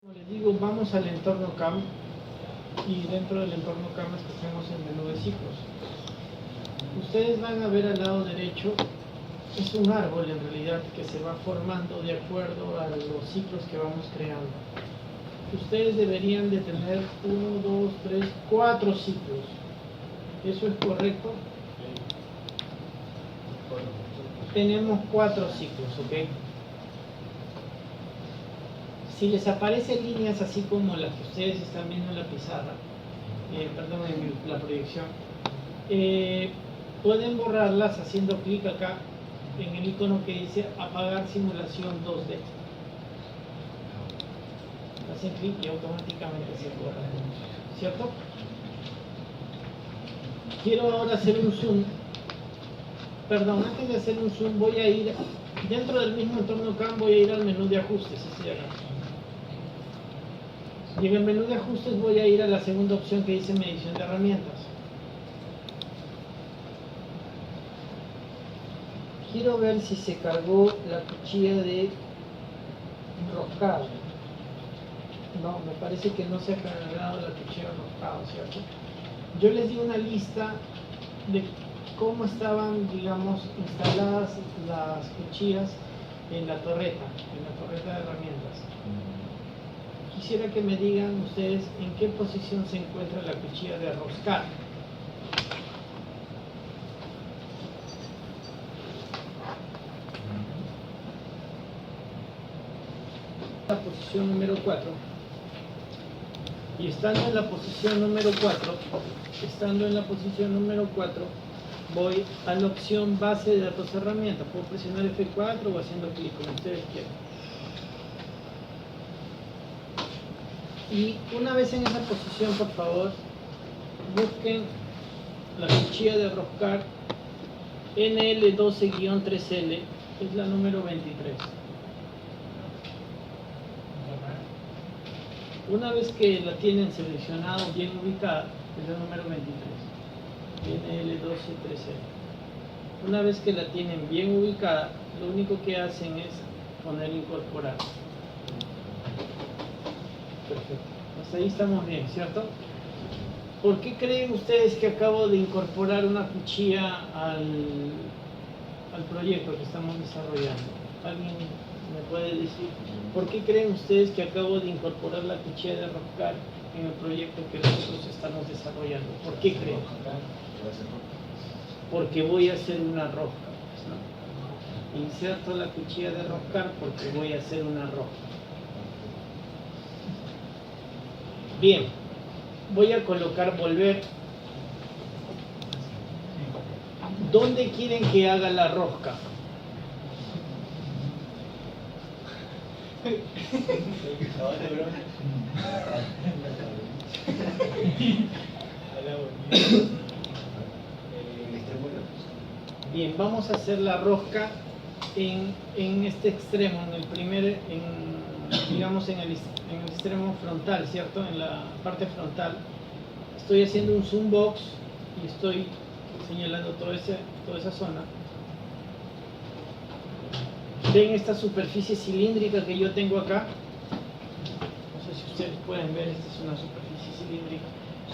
Como les digo, vamos al entorno CAM y dentro del entorno CAM escogemos el menú de ciclos. Ustedes van a ver al lado derecho, es un árbol en realidad que se va formando de acuerdo a los ciclos que vamos creando. Ustedes deberían de tener 1, 2, 3, 4 ciclos. ¿Eso es correcto? Tenemos 4 ciclos, ¿ok? Si les aparecen líneas así como las que ustedes están viendo en la pizarra, perdón, en la proyección, pueden borrarlas haciendo clic acá en el icono que dice apagar simulación 2D. Hacen clic y automáticamente se borra, ¿cierto? Quiero ahora hacer un zoom. Perdón, antes de hacer un zoom voy a ir dentro del mismo entorno CAM, voy a ir al menú de ajustes, ese de acá. Y en el menú de ajustes voy a ir a la segunda opción que dice medición de herramientas. Quiero ver si se cargó la cuchilla de roscado. No, me parece que no se ha cargado la cuchilla de roscado, ¿cierto? Yo les di una lista de cómo estaban, digamos, instaladas las cuchillas en la torreta de herramientas. Quisiera que me digan ustedes en qué posición se encuentra la cuchilla de roscar. La posición número 4. Y estando en la posición número 4, voy a la opción base de datos herramientas. Puedo presionar F4 o haciendo clic como ustedes quieran. Y una vez en esa posición, por favor, busquen la cuchilla de roscar NL12-3L, es la número 23. Una vez que la tienen seleccionado, bien ubicada, es la número 23, NL12-3L. Una vez que la tienen bien ubicada, lo único que hacen es poner incorporar. Perfecto. Hasta ahí estamos bien, ¿cierto? ¿Por qué creen ustedes que acabo de incorporar una cuchilla al proyecto que estamos desarrollando? ¿Alguien me puede decir? ¿Por qué creen ustedes que acabo de incorporar la cuchilla de roscar en el proyecto que nosotros estamos desarrollando? ¿Por qué creen? Porque voy a hacer una rosca, ¿no? Inserto la cuchilla de roscar porque voy a hacer una rosca. Bien, voy a colocar volver. ¿Dónde quieren que haga la rosca? Bien, vamos a hacer la rosca en este extremo, en el primer, digamos en el extremo frontal, ¿cierto? En la parte frontal. Estoy haciendo un zoom box y estoy señalando toda esa zona. ¿Ven esta superficie cilíndrica que yo tengo acá? No sé si ustedes pueden ver, esta es una superficie cilíndrica.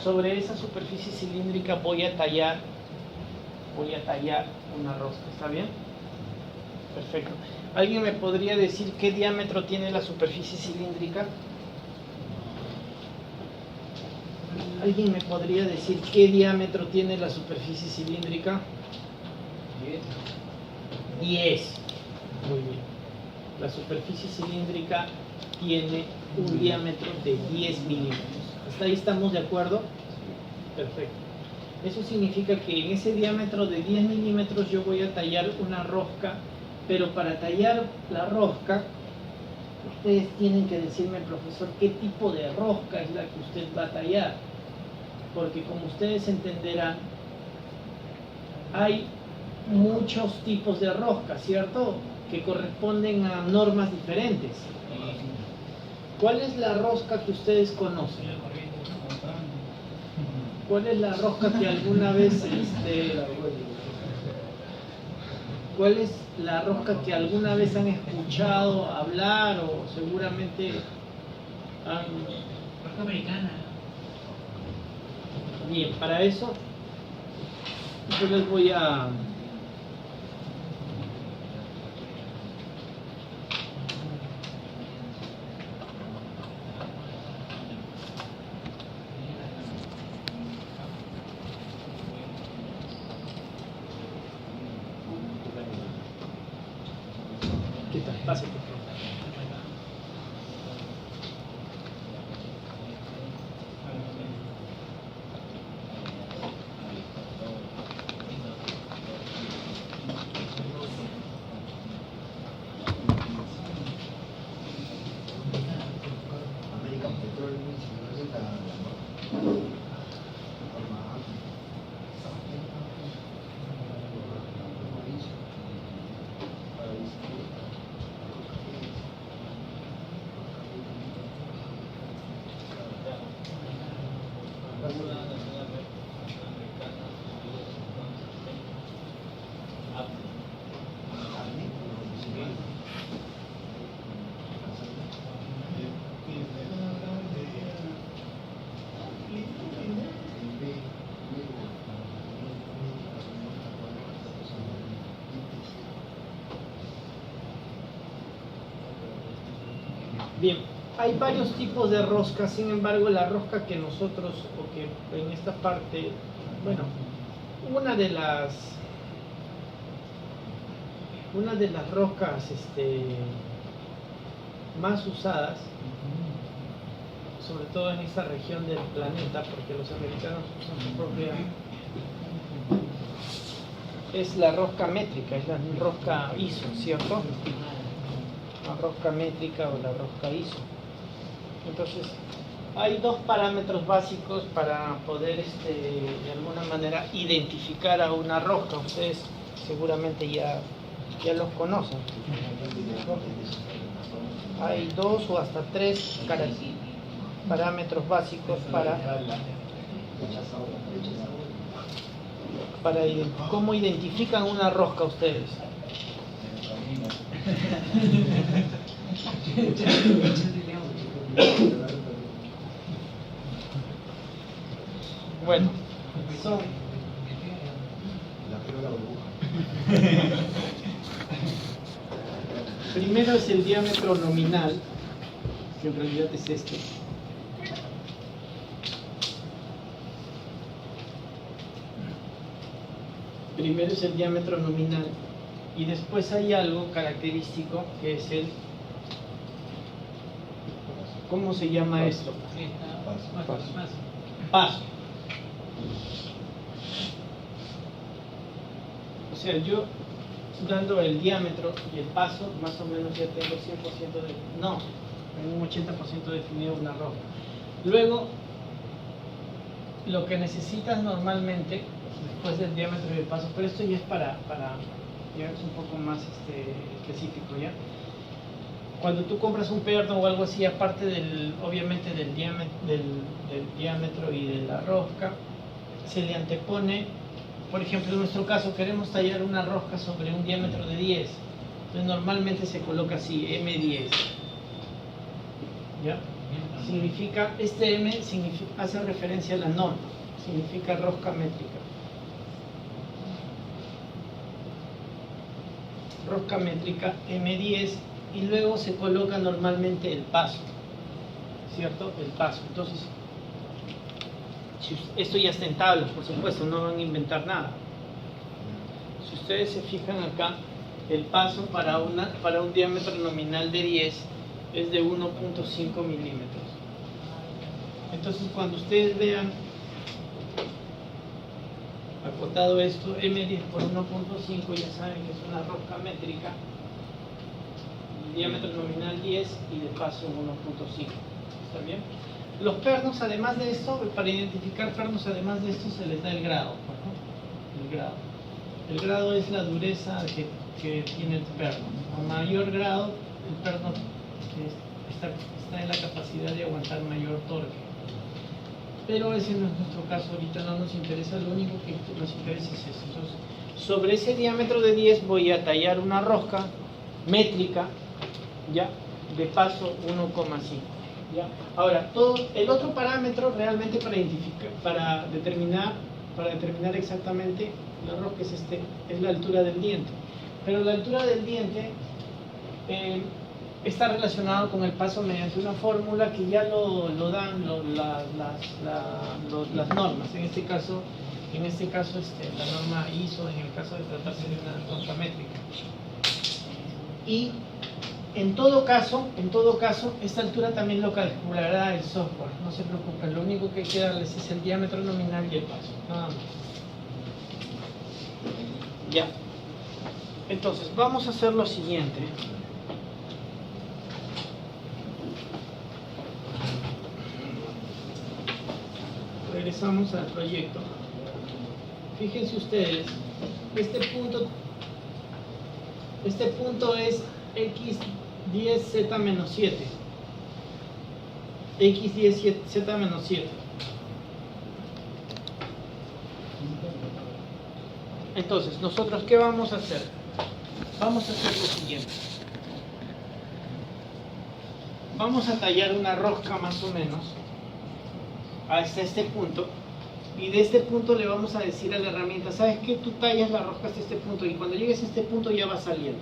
Sobre esa superficie cilíndrica voy a tallar una rosca, ¿está bien? Perfecto. ¿Alguien me podría decir qué diámetro tiene la superficie cilíndrica? ¿Alguien me podría decir qué diámetro tiene la superficie cilíndrica? 10. Muy bien. La superficie cilíndrica tiene un diámetro de 10 milímetros. ¿Hasta ahí estamos de acuerdo? Perfecto. Eso significa que en ese diámetro de 10 milímetros yo voy a tallar una rosca, pero para tallar la rosca, ustedes tienen que decirme, profesor, qué tipo de rosca es la que usted va a tallar. Porque como ustedes entenderán, hay muchos tipos de rosca, ¿cierto? Que corresponden a normas diferentes. ¿Cuál es la rosca que ustedes conocen? ¿Cuál es la rosca que alguna vez ¿cuál es la rosca que alguna vez han escuchado hablar o seguramente Rosca americana. Bien, para eso yo les voy a... ¿Qué tal? Pase, por favor. Bien, hay varios tipos de roscas, sin embargo la rosca que nosotros, o que en esta parte, bueno, una de las roscas más usadas, sobre todo en esta región del planeta, porque los americanos usan su propia, es la rosca métrica, es la rosca ISO, ¿cierto? La rosca métrica o la rosca ISO. Entonces, hay dos parámetros básicos para poder de alguna manera identificar a una rosca. Ustedes seguramente ya los conocen. Hay dos o hasta tres parámetros básicos para cómo identifican una rosca ustedes. Bueno, son primero es el diámetro nominal, que en realidad es este. Primero es el diámetro nominal y después hay algo característico que es el... ¿Cómo se llama esto? Paso. O sea, yo dando el diámetro y el paso, más o menos ya tengo 100% tengo un 80% definido una rosca. Luego, lo que necesitas normalmente, después del diámetro y el paso, pero esto ya es para ya es un poco más específico, ¿ya? Cuando tú compras un perno o algo así, aparte obviamente del diámetro y de la rosca, se le antepone, por ejemplo en nuestro caso queremos tallar una rosca sobre un diámetro de 10, entonces normalmente se coloca así, M10, ¿ya? Significa, M hace referencia a la norma, significa rosca métrica. Rosca métrica M10 y luego se coloca normalmente el paso, ¿cierto? El paso. Entonces, esto ya está en tablas, por supuesto, no van a inventar nada. Si ustedes se fijan acá, el paso para un diámetro nominal de 10 es de 1.5 milímetros. Entonces, cuando ustedes vean acotado esto, M10 por 1.5, ya saben que es una rosca métrica, el diámetro nominal 10 y de paso 1.5. ¿Está bien? Los pernos, además de esto, para identificar pernos, además de esto, se les da el grado. ¿No? El grado. El grado es la dureza que tiene el perno. A mayor grado, el perno está en la capacidad de aguantar mayor torque. Pero ese no es nuestro caso, ahorita no nos interesa, lo único que nos interesa es eso. Entonces, sobre ese diámetro de 10 voy a tallar una rosca métrica, ya, de paso 1,5. ¿Ya? Ahora, todo el otro parámetro realmente para determinar exactamente la rosca es la altura del diente. Pero la altura del diente está relacionado con el paso mediante una fórmula que ya lo dan las normas. En este caso la norma ISO, en el caso de tratarse de una rosca métrica. Y en todo caso, esta altura también lo calculará el software, no se preocupen, lo único que hay que darles es el diámetro nominal y el paso, nada más. Ya. Entonces, vamos a hacer lo siguiente. Regresamos al proyecto. Fíjense ustedes, este punto es x10z menos 7. x10z menos 7. Entonces, nosotros, ¿qué vamos a hacer? Vamos a hacer lo siguiente. Vamos a tallar una rosca más o menos hasta este punto. Y de este punto le vamos a decir a la herramienta, ¿sabes qué? Tú tallas la rosca hasta este punto y cuando llegues a este punto ya va saliendo.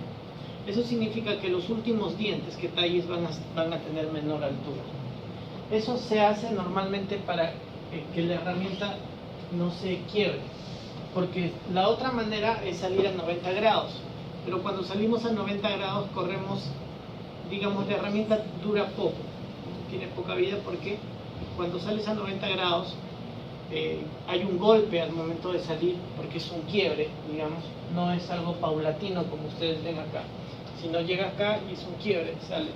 Eso significa que los últimos dientes que talles van a tener menor altura. Eso se hace normalmente para que la herramienta no se quiebre. Porque la otra manera es salir a 90 grados. Pero cuando salimos a 90 grados corremos, digamos, la herramienta dura poco. Tiene poca vida porque cuando sales a 90 grados hay un golpe al momento de salir, porque es un quiebre, digamos, no es algo paulatino como ustedes ven acá, sino llega acá y es un quiebre, sale,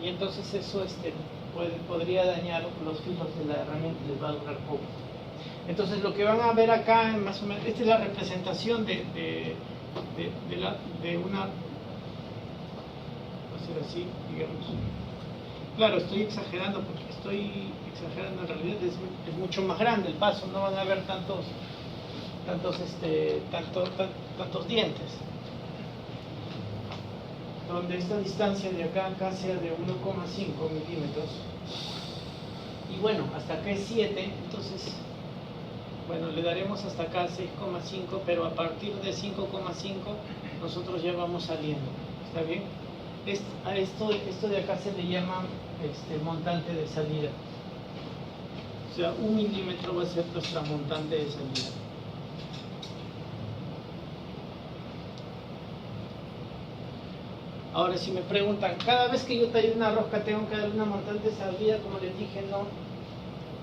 y entonces eso podría dañar los filos de la herramienta, les va a durar poco. Entonces lo que van a ver acá, más o menos, esta es la representación de una, va a ser así, digamos. Claro, estoy exagerando porque en realidad es mucho más grande el paso, no van a haber tantos dientes. Donde esta distancia de acá a acá sea de 1,5 milímetros. Y bueno, hasta acá es 7, entonces, bueno, le daremos hasta acá 6,5, pero a partir de 5,5 nosotros ya vamos saliendo. ¿Está bien? A esto de acá se le llama montante de salida. O sea, 1 milímetro va a ser nuestra montante de salida. Ahora, si me preguntan, cada vez que yo tallo una rosca tengo que darle una montante de salida, como les dije, no.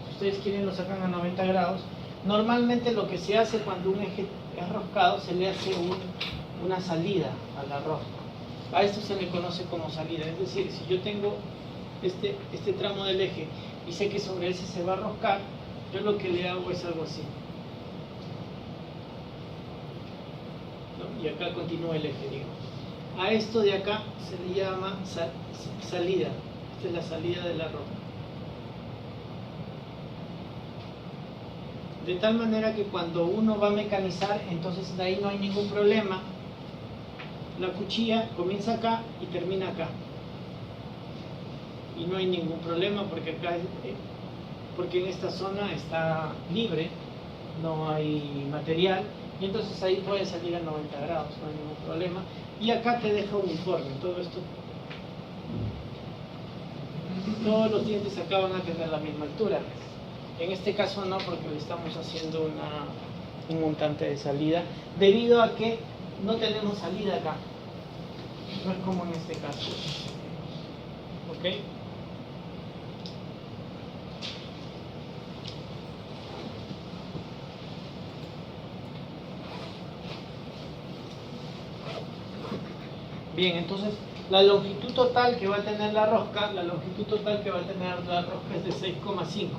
Si ustedes quieren lo sacan a 90 grados. Normalmente lo que se hace cuando un eje es roscado, se le hace una salida a la rosca. A esto se le conoce como salida. Es decir, si yo tengo este tramo del eje y sé que sobre ese se va a roscar, yo lo que le hago es algo así. ¿No? Y acá continúa el eje, digamos. A esto de acá se le llama salida. Esta es la salida de la rosca. De tal manera que cuando uno va a mecanizar, entonces de ahí no hay ningún problema. La cuchilla comienza acá y termina acá. Y no hay ningún problema porque en esta zona está libre, no hay material, y entonces ahí puede salir a 90 grados, no hay ningún problema. Y acá te deja uniforme, todo esto. Todos los dientes acá van a tener la misma altura. En este caso no, porque le estamos haciendo un montante de salida, debido a que no tenemos salida acá. No es como en este caso. ¿Ok? Bien, entonces la longitud total que va a tener la rosca, es de 6,5.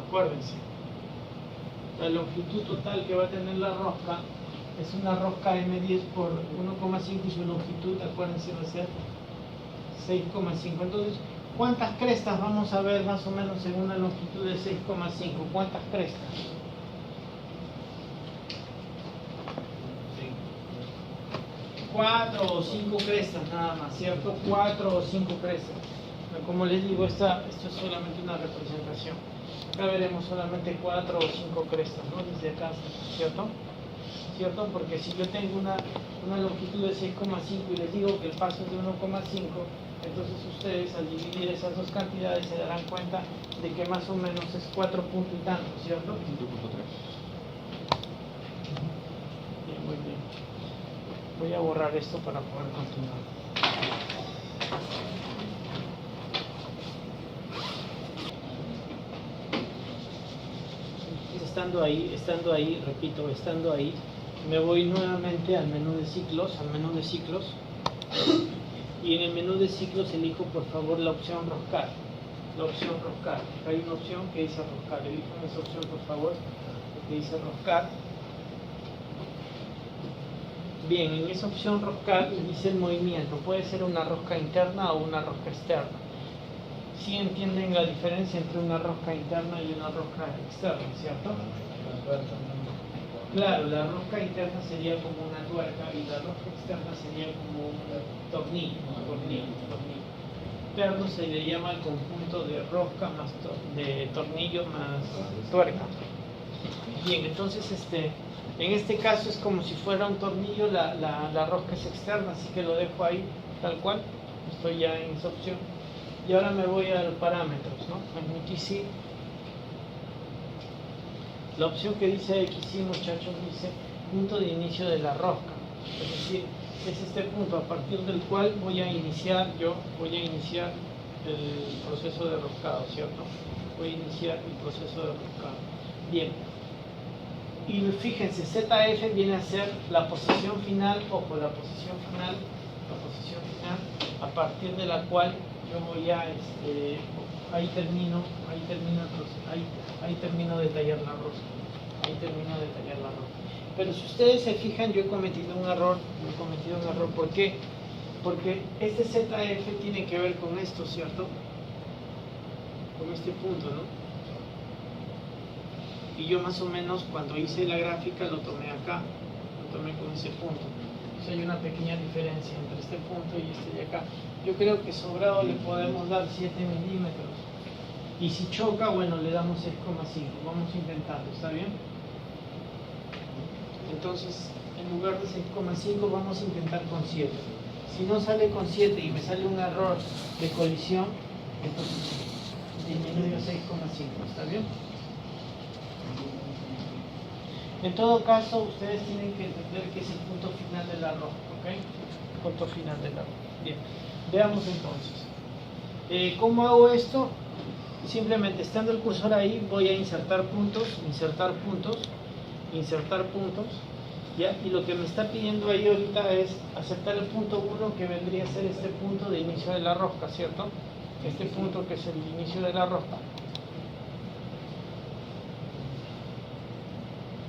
Acuérdense. La longitud total que va a tener la rosca es una rosca M10 por 1,5 y su longitud, acuérdense, va a ser 6,5. Entonces, ¿cuántas crestas vamos a ver más o menos en una longitud de 6,5? ¿Cuántas crestas? 4 o 5 crestas nada más, ¿cierto? 4 o 5 crestas. Como les digo, esto es solamente una representación. Acá veremos solamente 4 o 5 crestas, ¿no? Desde acá, ¿cierto? ¿Cierto? Porque si yo tengo una longitud de 6,5 y les digo que el paso es de 1,5, entonces ustedes al dividir esas dos cantidades se darán cuenta de que más o menos es 4 puntos y tanto, ¿cierto? 5.3. Bien, muy bien. Voy a borrar esto para poder continuar. Estando ahí, repito, estando ahí, me voy nuevamente al menú de ciclos, y en el menú de ciclos elijo por favor la opción roscar. Hay una opción que dice roscar, elijo esa opción por favor, que dice roscar. Bien, en esa opción roscar dice el movimiento, puede ser una rosca interna o una rosca externa. ¿Sí entienden la diferencia entre una rosca interna y una rosca externa, cierto? Claro, la rosca interna sería como una tuerca y la rosca externa sería como un tornillo. Interno se le llama el conjunto de rosca más de tornillo más tuerca. Bien, entonces en este caso es como si fuera un tornillo, la rosca es externa, así que lo dejo ahí tal cual, estoy ya en esa opción. Y ahora me voy a los parámetros, ¿no? Magnifici. La opción que dice XY, muchachos, dice punto de inicio de la rosca. Es decir, es este punto a partir del cual voy a iniciar el proceso de roscado, ¿cierto? Voy a iniciar el proceso de roscado. Bien. Y fíjense, ZF viene a ser la posición final, ojo, la posición final, a partir de la cual yo voy a, ahí termino de tallar la rosca, Pero si ustedes se fijan, yo he cometido un error, ¿por qué? Porque este ZF tiene que ver con esto, ¿cierto? Con este punto, ¿no? Y yo más o menos cuando hice la gráfica lo tomé acá, lo tomé con ese punto. Entonces hay una pequeña diferencia entre este punto y este de acá. Yo creo que sobrado le podemos dar 7 milímetros. Y si choca, bueno, le damos 6,5. Vamos a intentarlo, ¿está bien? Entonces, en lugar de 6,5 vamos a intentar con 7. Si no sale con 7 y me sale un error de colisión, entonces disminuyo 6,5, ¿está bien? En todo caso, ustedes tienen que entender que es el punto final de la rosca, ¿ok? Punto final de la rosca. Bien, veamos entonces. ¿Cómo hago esto? Simplemente estando el cursor ahí, voy a insertar puntos, ¿ya? Y lo que me está pidiendo ahí ahorita es aceptar el punto 1, que vendría a ser este punto de inicio de la rosca, ¿cierto? Este punto que es el inicio de la rosca.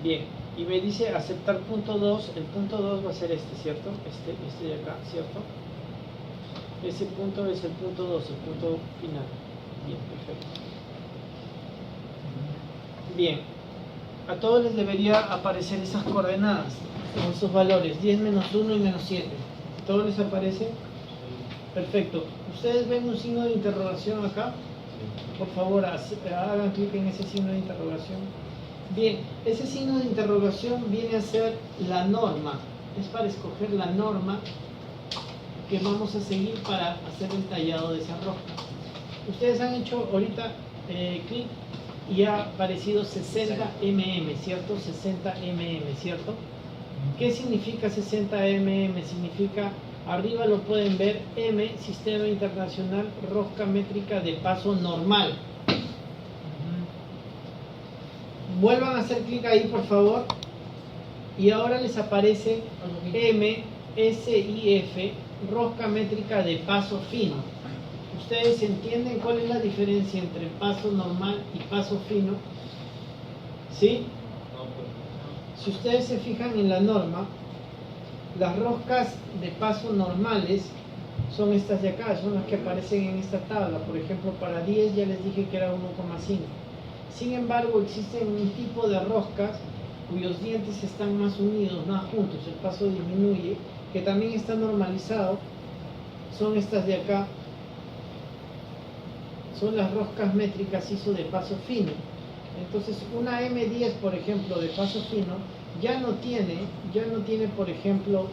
Bien, y me dice aceptar punto 2, el punto 2 va a ser este, ¿cierto? Este de acá, ¿cierto? Ese punto es el punto 2, el punto final. Bien, perfecto. Bien, a todos les debería aparecer esas coordenadas, con esos valores, 10 menos 1 y menos 7. ¿Todos les aparece? Perfecto. ¿Ustedes ven un signo de interrogación acá? Por favor, hagan clic en ese signo de interrogación. Bien, ese signo de interrogación viene a ser la norma, es para escoger la norma que vamos a seguir para hacer el tallado de esa rosca. Ustedes han hecho ahorita clic y ha aparecido 60 mm, ¿cierto? 60 mm, ¿cierto? ¿Qué significa 60 mm? Significa, arriba lo pueden ver, M, Sistema Internacional Rosca Métrica de Paso Normal. Vuelvan a hacer clic ahí, por favor. Y ahora les aparece M, SIF, Rosca Métrica de Paso Fino. ¿Ustedes entienden cuál es la diferencia entre paso normal y paso fino? ¿Sí? Si ustedes se fijan en la norma, las roscas de paso normales son estas de acá, son las que aparecen en esta tabla. Por ejemplo, para 10 ya les dije que era 1,5. Sin embargo, existen un tipo de roscas cuyos dientes están más unidos, más juntos, el paso disminuye, que también está normalizado. Son estas de acá, son las roscas métricas ISO de paso fino. Entonces una M10, por ejemplo, de paso fino, ya no tiene, por ejemplo,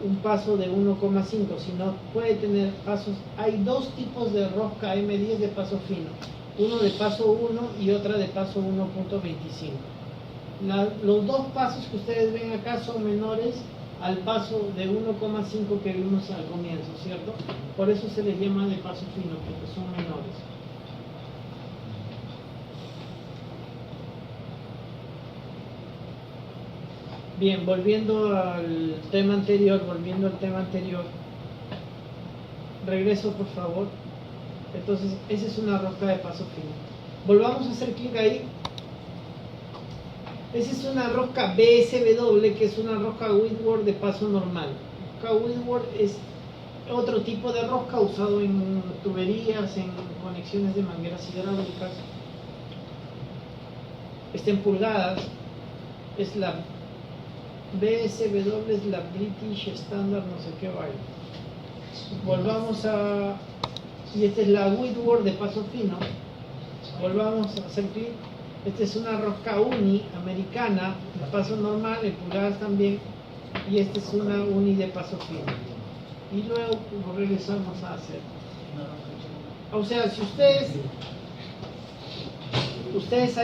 un paso de 1,5, sino puede tener pasos. Hay dos tipos de rosca M10 de paso fino, uno de paso 1 y otra de paso 1.25. Los dos pasos que ustedes ven acá son menores al paso de 1,5 que vimos al comienzo, ¿cierto? Por eso se les llama de paso fino, porque son menores. Bien, volviendo al tema anterior, regreso por favor. Entonces, esa es una rosca de paso fino. Volvamos a hacer clic ahí. Esa es una rosca BSW, que es una rosca Whitworth de paso normal. Rosca Whitworth es otro tipo de rosca usado en tuberías, en conexiones de mangueras hidráulicas. Está en pulgadas. Es la BSW, es la British Standard, no sé qué vaya. Volvamos a... Y esta es la Whitworth de paso fino. Volvamos a hacer clic. Esta es una rosca uni americana de paso normal, en pulgadas también. Y esta es una uni de paso fino. Y luego regresamos a hacer. O sea, si ustedes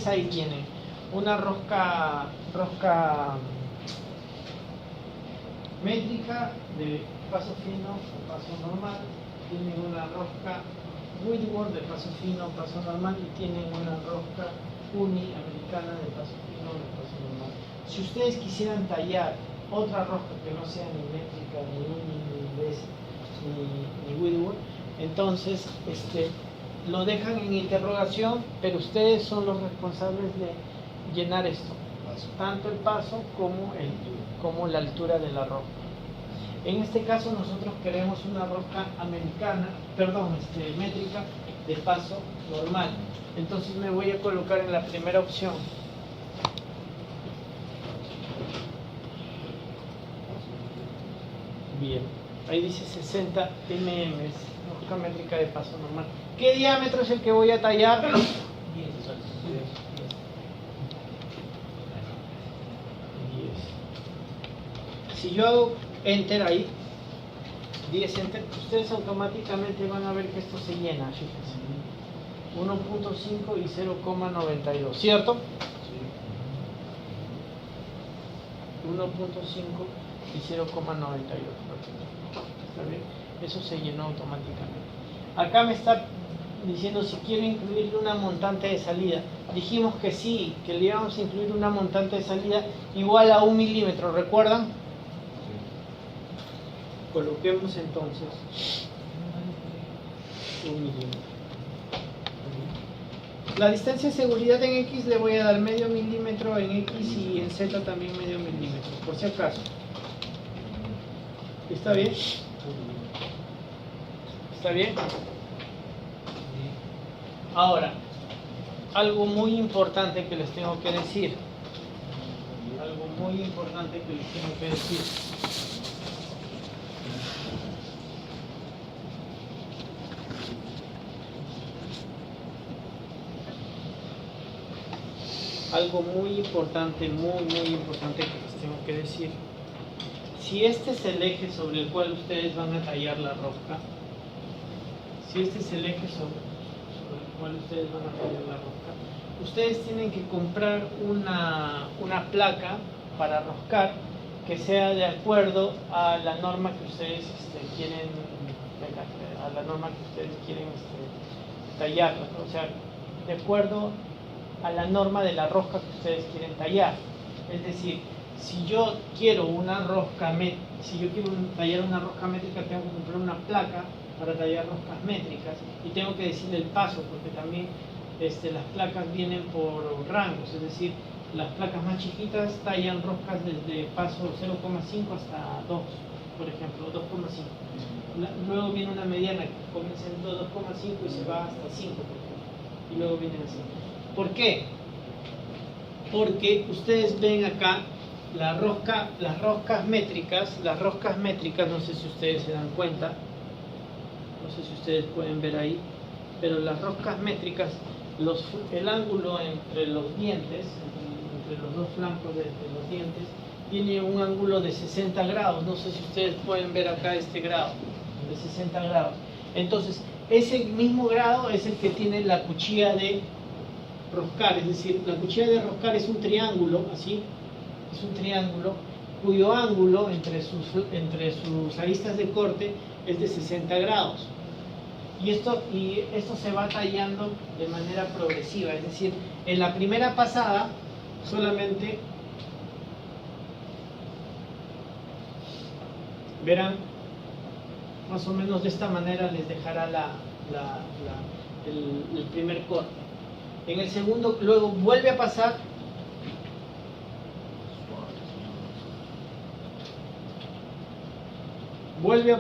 ahí tienen una rosca métrica de paso fino o paso normal, tienen una rosca Whitworth de paso fino, paso normal, y tienen una rosca uni americana de paso fino, de paso normal. Si ustedes quisieran tallar otra rosca que no sea ni métrica, ni uni, ni BS, ni Whitworth, entonces lo dejan en interrogación, pero ustedes son los responsables de llenar esto, tanto el paso como la altura de la rosca. En este caso nosotros queremos una rosca métrica de paso normal. Entonces me voy a colocar en la primera opción. Bien, ahí dice 60 mm, rosca métrica de paso normal. ¿Qué diámetro es el que voy a tallar? 10. Si yo hago Enter ahí, 10 Enter, ustedes automáticamente van a ver que esto se llena, fíjense. 1.5 y 0,92, ¿cierto? 1.5 y 0,92. ¿Está bien? Eso se llenó automáticamente. Acá me está diciendo si quiero incluirle una montante de salida. Dijimos que sí, que le íbamos a incluir una montante de salida igual a 1 milímetro, ¿recuerdan? Coloquemos entonces 1 milímetro. La distancia de seguridad en X le voy a dar medio milímetro en X y en Z también medio milímetro, por si acaso. ¿Está bien? ¿Está bien? Ahora, algo muy importante que les tengo que decir. Algo muy importante que les tengo que decir. Si este es el eje sobre el cual ustedes van a tallar la rosca, ustedes tienen que comprar una placa para roscar que sea de acuerdo a la norma que ustedes quieren tallarla, o sea, de acuerdo a la norma de la rosca que ustedes quieren tallar. Es decir, si yo quiero tallar una rosca métrica, tengo que comprar una placa para tallar roscas métricas y tengo que decirle el paso, porque también las placas vienen por rangos, es decir, las placas más chiquitas tallan roscas desde paso 0,5 hasta 2, por ejemplo, 2,5. Luego viene una mediana que comienza en 2,5 y se va hasta 5, por ejemplo, y luego vienen así. ¿Por qué? Porque ustedes ven acá las roscas métricas, no sé si ustedes se dan cuenta, no sé si ustedes pueden ver ahí, pero las roscas métricas, el ángulo entre los dientes, entre los dos flancos de los dientes, tiene un ángulo de 60 grados. No sé si ustedes pueden ver acá este grado, de 60 grados. Entonces, ese mismo grado es el que tiene la cuchilla de roscar, es decir, la cuchilla de roscar es un triángulo, así, es un triángulo cuyo ángulo entre sus aristas de corte es de 60 grados. Y esto se va tallando de manera progresiva, es decir, en la primera pasada solamente verán más o menos de esta manera les dejará el primer corte. En el segundo luego vuelve a pasar y vuelve a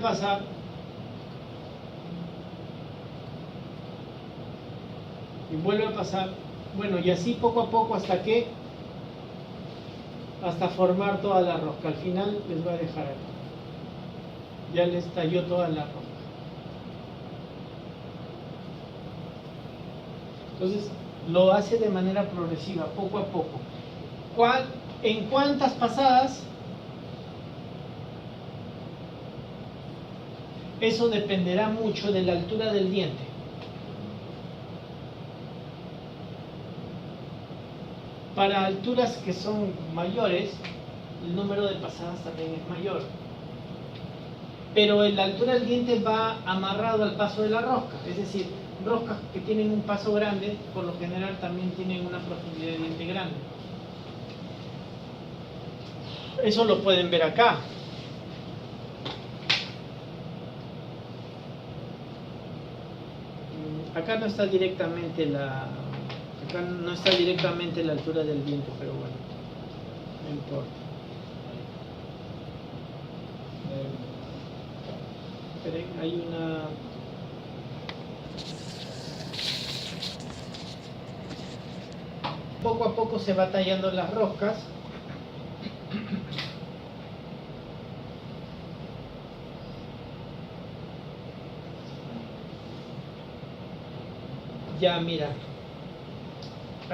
pasar, bueno, y así poco a poco hasta formar toda la rosca. Al final les voy a dejar aquí, ya les talló toda la rosca. Entonces lo hace de manera progresiva, poco a poco. ¿En cuántas pasadas? Eso dependerá mucho de la altura del diente. Para alturas que son mayores, el número de pasadas también es mayor. Pero la altura del diente va amarrado al paso de la rosca. Es decir, roscas que tienen un paso grande, por lo general también tienen una profundidad de diente grande. Eso lo pueden ver acá. Acá no está directamente la altura del diente, pero bueno, no importa. Esperen, hay una... Poco a poco se va tallando las roscas. Ya, mira,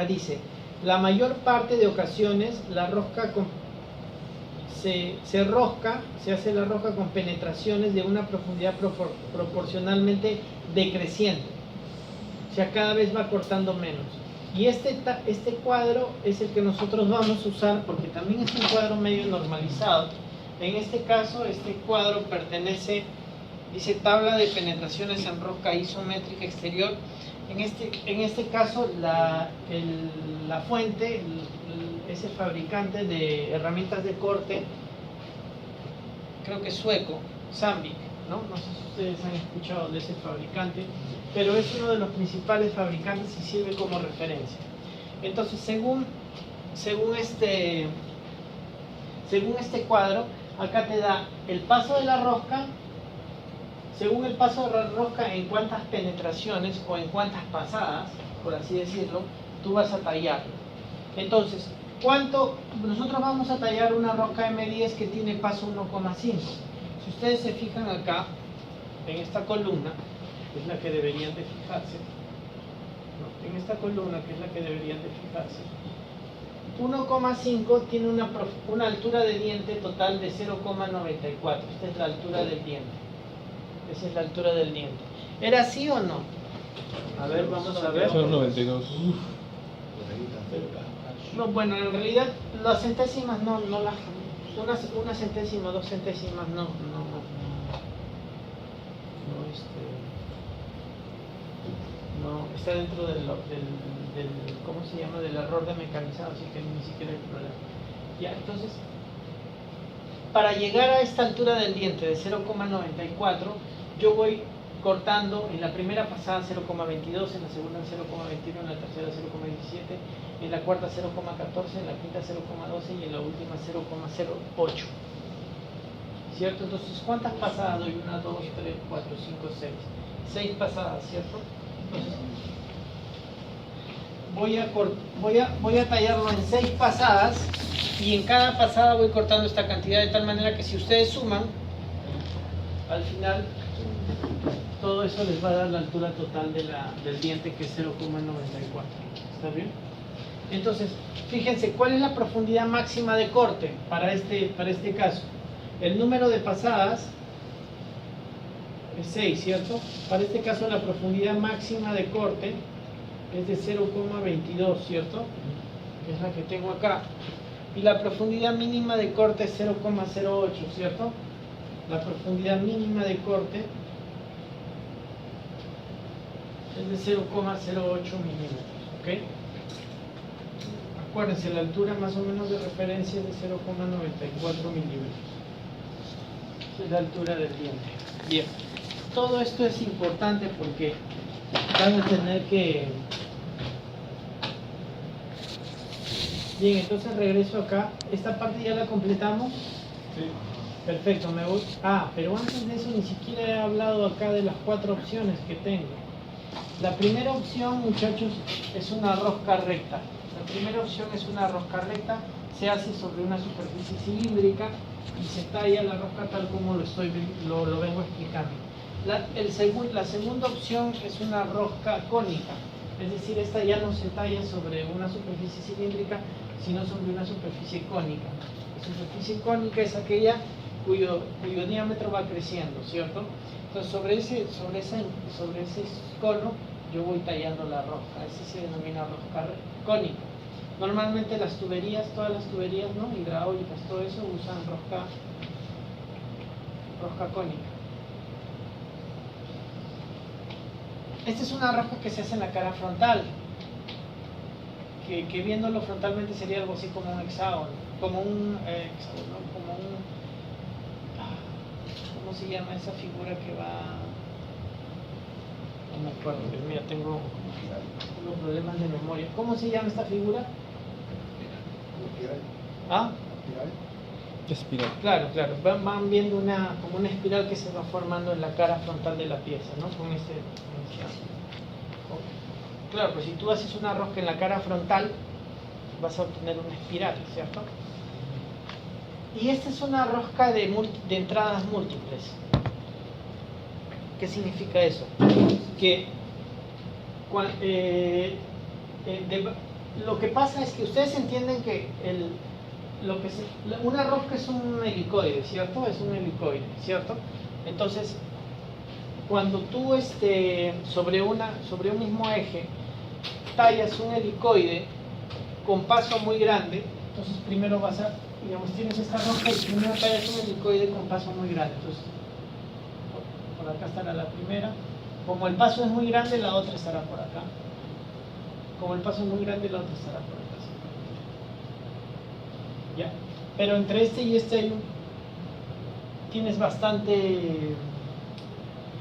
dice, la mayor parte de ocasiones la rosca se hace la rosca con penetraciones de una profundidad proporcionalmente decreciente, o sea, cada vez va cortando menos. Y este cuadro es el que nosotros vamos a usar porque también es un cuadro medio normalizado. En este caso, este cuadro pertenece, dice tabla de penetraciones en rosca isométrica exterior. En este caso, la fuente, ese fabricante de herramientas de corte, creo que es sueco, Sandvik, ¿no? No sé si ustedes han escuchado de ese fabricante, pero es uno de los principales fabricantes y sirve como referencia. Entonces, según este cuadro, acá te da el paso de la rosca. Según el paso de la rosca, en cuántas penetraciones o en cuántas pasadas, por así decirlo, tú vas a tallar. Entonces, nosotros vamos a tallar una rosca M10 que tiene paso 1,5. Si ustedes se fijan acá, en esta columna, que es la que deberían de fijarse, en esta columna, que es la que deberían de fijarse, 1,5 tiene una altura de diente total de 0,94. Esta es la altura del diente. Esa es la altura del diente. ¿Era así o no? A ver, vamos a ver. Son 92. No, bueno, en realidad las centésimas no las... Una centésima, 2 centésimas no está dentro del ¿cómo se llama? Del error de mecanizado, así que ni siquiera hay problema. Ya, entonces, para llegar a esta altura del diente de 0,94, yo voy cortando en la primera pasada 0,22, en la segunda 0,21, en la tercera 0,17, en la cuarta 0,14, en la quinta 0,12 y en la última 0,08. ¿Cierto? Entonces, ¿cuántas pasadas doy? 1, 2, 3, 4, 5, 6. 6 pasadas, ¿cierto? Entonces, voy a tallarlo en 6 pasadas y en cada pasada voy cortando esta cantidad de tal manera que si ustedes suman, al final todo eso les va a dar la altura total del diente, que es 0,94. ¿Está bien? Entonces, fíjense, ¿cuál es la profundidad máxima de corte para este caso? El número de pasadas es 6, ¿cierto? Para este caso la profundidad máxima de corte es de 0,22, ¿cierto? Que es la que tengo acá. Y la profundidad mínima de corte es 0,08, ¿cierto? La profundidad mínima de corte es de 0,08 milímetros, ¿ok? Acuérdense, la altura más o menos de referencia es de 0,94 milímetros. Esa es la altura del diente. Bien, todo esto es importante porque van a tener que... Bien, entonces regreso acá. Esta parte ya la completamos. Sí. Perfecto, me voy. Ah, pero antes de eso ni siquiera he hablado acá de las 4 opciones que tengo. La primera opción, muchachos, es una rosca recta. La primera opción es una rosca recta, se hace sobre una superficie cilíndrica y se talla la rosca tal como lo vengo explicando. La segunda opción es una rosca cónica, es decir, esta ya no se talla sobre una superficie cilíndrica, sino sobre una superficie cónica. La superficie cónica es aquella cuyo diámetro va creciendo, ¿cierto? Entonces sobre ese cono yo voy tallando la rosca. Ese se denomina rosca cónica. Normalmente las tuberías, todas las tuberías, ¿no?, hidráulicas, todo eso usan rosca cónica. Esta es una rosca que se hace en la cara frontal, que viéndolo frontalmente sería algo así como un hexágono, ¿cómo se llama esa figura que va? No me acuerdo, Dios mío, tengo unos problemas de memoria. ¿Cómo se llama esta figura? ¿Ah? Espiral. Claro, van viendo como una espiral que se va formando en la cara frontal de la pieza, ¿no? Claro, pues si tú haces una rosca en la cara frontal, vas a obtener una espiral, ¿cierto? Y esta es una rosca de entradas múltiples. ¿Qué significa eso? Que lo que pasa es que ustedes entienden que una rosca es un helicoide, ¿cierto? Es un helicoide, ¿cierto? Entonces, cuando tú sobre un mismo eje tallas un helicoide con paso muy grande, entonces primero tienes esta rosca y primero tallas un helicoide con paso muy grande. Entonces, por acá estará la primera. Como el paso es muy grande, la otra estará por acá. Como el paso es muy grande, la otra estará por acá. ¿Ya? Pero entre este y este tienes bastante